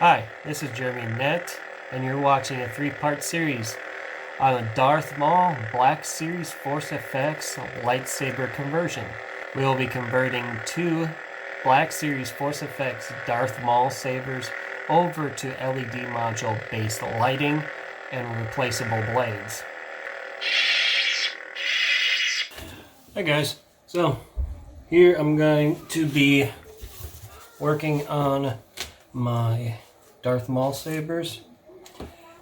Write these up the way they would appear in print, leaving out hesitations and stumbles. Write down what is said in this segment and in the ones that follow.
Hi, this is Jeremy Nett, and you're watching a three-part series on a Darth Maul Black Series Force FX lightsaber conversion. We will be converting two Black Series Force FX Darth Maul sabers over to LED module-based lighting and replaceable blades. Hi guys, so here I'm going to be working on my Darth Maul sabers.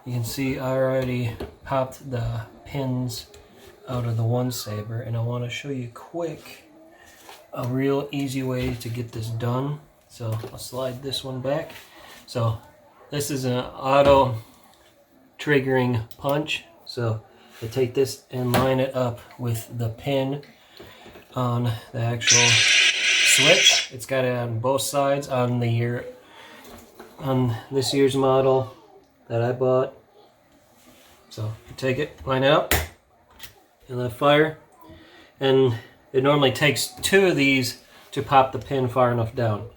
You can see I already popped the pins out of the one saber, and I want to show you quick a real easy way to get this done. So I'll slide this one back. So this is an auto triggering punch, so I take this and line it up with the pin on the actual switch. It's got it on both sides on this year's model that I bought. So you take it, line it up, and then fire. And it normally takes two of these to pop the pin far enough down.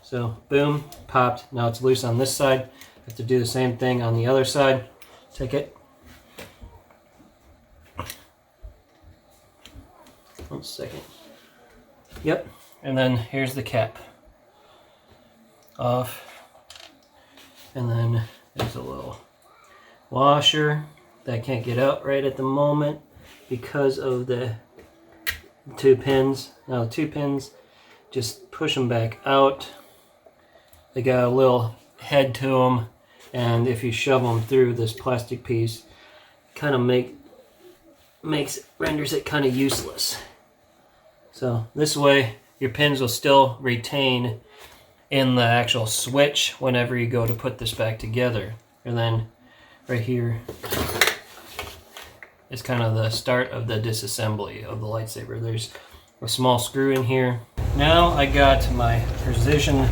So boom, popped. Now it's loose on this side. I have to do the same thing on the other side. Take it. 1 second. Yep. And then here's the cap. Off. And then there's a little washer that can't get out right at the moment because of the two pins. Now the two pins, just push them back out. They got a little head to them, and if you shove them through this plastic piece, kind of renders it kind of useless. So this way your pins will still retain in the actual switch whenever you go to put this back together. And then right here is kind of the start of the disassembly of the lightsaber. There's a small screw in here. Now I got my precision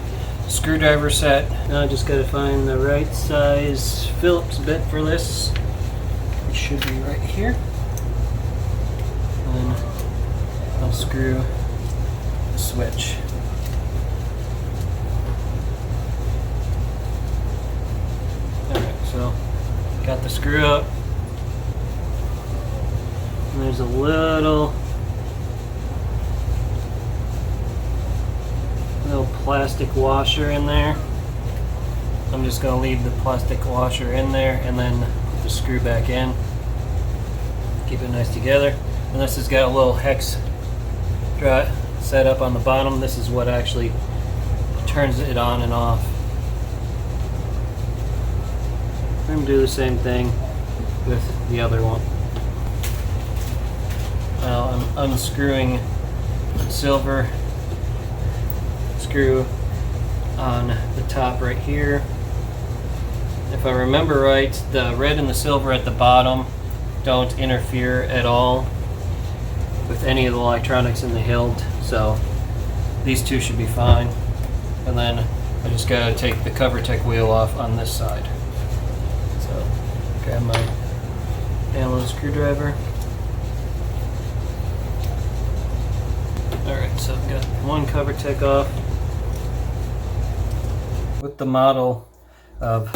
screwdriver set. Now I just got to find the right size Phillips bit for this. It should be right here. And then I'll screw the switch. So, got the screw up, and there's a little plastic washer in there. I'm just going to leave the plastic washer in there and then put the screw back in. Keep it nice together. And this has got a little hex set up on the bottom. This is what actually turns it on and off. I'm going to do the same thing with the other one. Now I'm unscrewing the silver screw on the top right here. If I remember right, the red and the silver at the bottom don't interfere at all with any of the electronics in the hilt, so these two should be fine. And then I just got to take the cover tech wheel off on this side. Grab my Allen screwdriver. Alright, so I've got one cover tech off. With the model of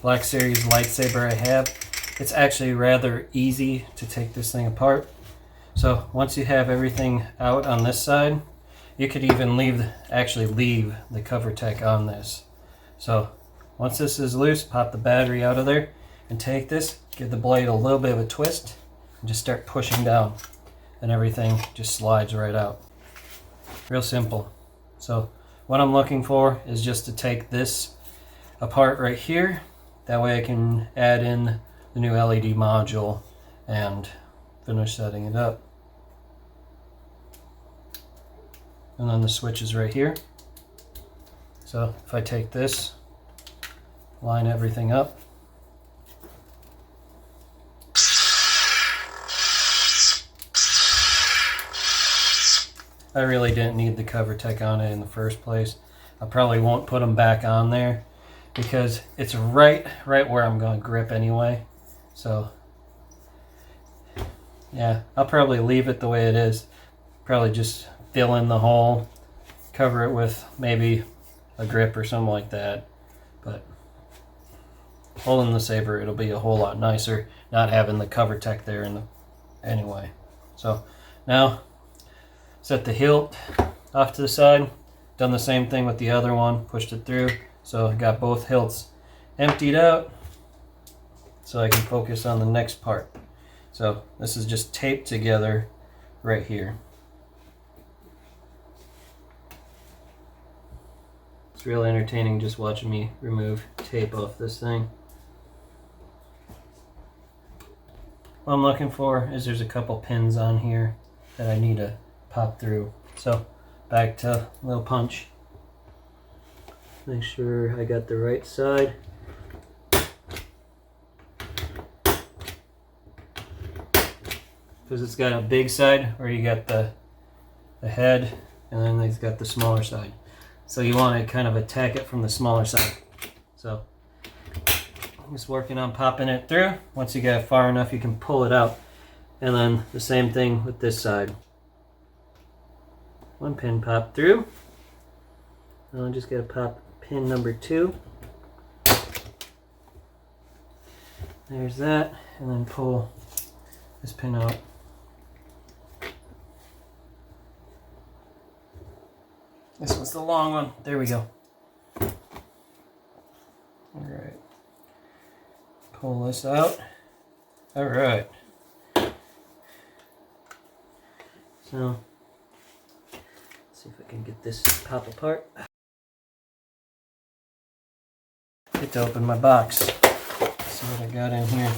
Black Series lightsaber I have, it's actually rather easy to take this thing apart. So once you have everything out on this side, you could even leave the cover tech on this. So once this is loose, pop the battery out of there and take this, give the blade a little bit of a twist, and just start pushing down, and everything just slides right out. Real simple. So what I'm looking for is just to take this apart right here. That way I can add in the new LED module and finish setting it up. And then the switch is right here. So if I take this, line everything up, I really didn't need the cover tech on it in the first place. I probably won't put them back on there because it's right where I'm going to grip anyway. So yeah, I'll probably leave it the way it is. Probably just fill in the hole, cover it with maybe a grip or something like that. But holding the saber, it'll be a whole lot nicer not having the cover tech there anyway. So now set the hilt off to the side. Done the same thing with the other one, pushed it through. So I got both hilts emptied out so I can focus on the next part. So this is just taped together right here. It's really entertaining just watching me remove tape off this thing. What I'm looking for is there's a couple pins on here that I need to pop through. So back to little punch. Make sure I got the right side. Because it's got a big side where you got the head, and then it's got the smaller side. So you want to kind of attack it from the smaller side. So I'm just working on popping it through. Once you get it far enough, you can pull it out. And then the same thing with this side. One pin popped through. Now I'm just going to pop pin number 2. There's that. And then pull this pin out. This was the long one. There we go. Alright. Pull this out. Alright. So, let's see if I can get this pop apart. Get to open my box. See what I got in here.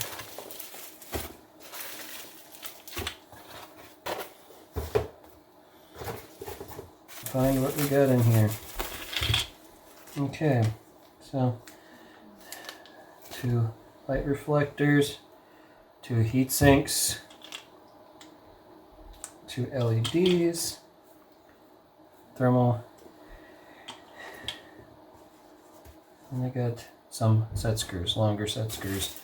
Find what we got in here. Okay, so 2 light reflectors, 2 heat sinks, 2 LEDs, thermal, and I got some set screws, longer set screws.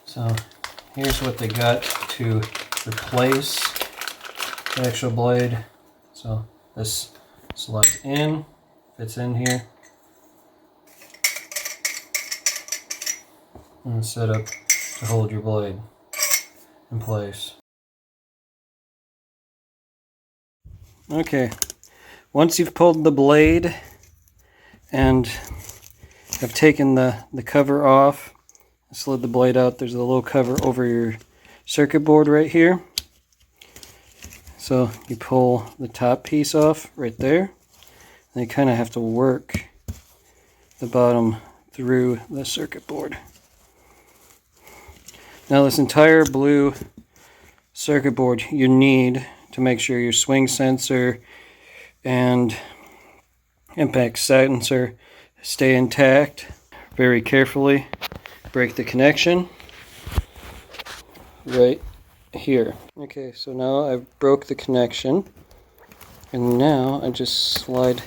So here's what they got to replace the actual blade. So this slides in, fits in here, and it's set up to hold your blade in place. Okay, once you've pulled the blade and have taken the cover off, slid the blade out, there's a little cover over your circuit board right here. So you pull the top piece off right there, and you kind of have to work the bottom through the circuit board. Now this entire blue circuit board you need to make sure your swing sensor and impact sensor stay intact. Very carefully break the connection right here. Okay, so now I've broke the connection, and now I just slide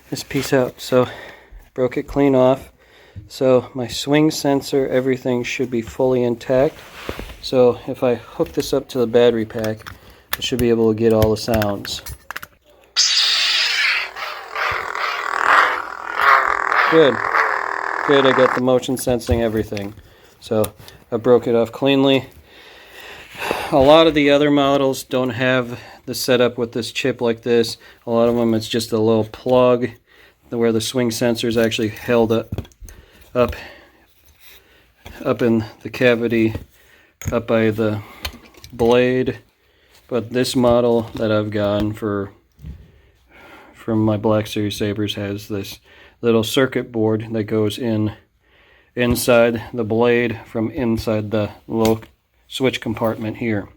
this piece out. So broke it clean off. So my swing sensor, everything should be fully intact. So if I hook this up to the battery pack, I should be able to get all the sounds. Good. Good, I got the motion sensing, everything. So I broke it off cleanly. A lot of the other models don't have the setup with this chip like this. A lot of them it's just a little plug where the swing sensor is actually held up in the cavity up by the blade. But this model that I've gotten from my Black Series sabers has this little circuit board that goes inside the blade from inside the little switch compartment here.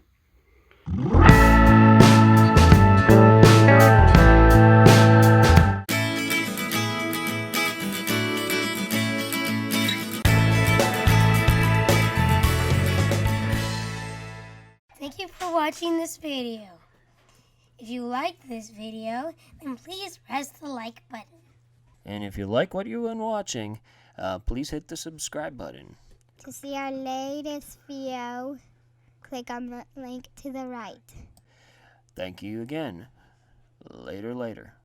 Thank you for watching this video. If you liked this video, then please press the like button. And if you like what you've been watching, please hit the subscribe button. To see our latest video, click on the link to the right. Thank you again. Later.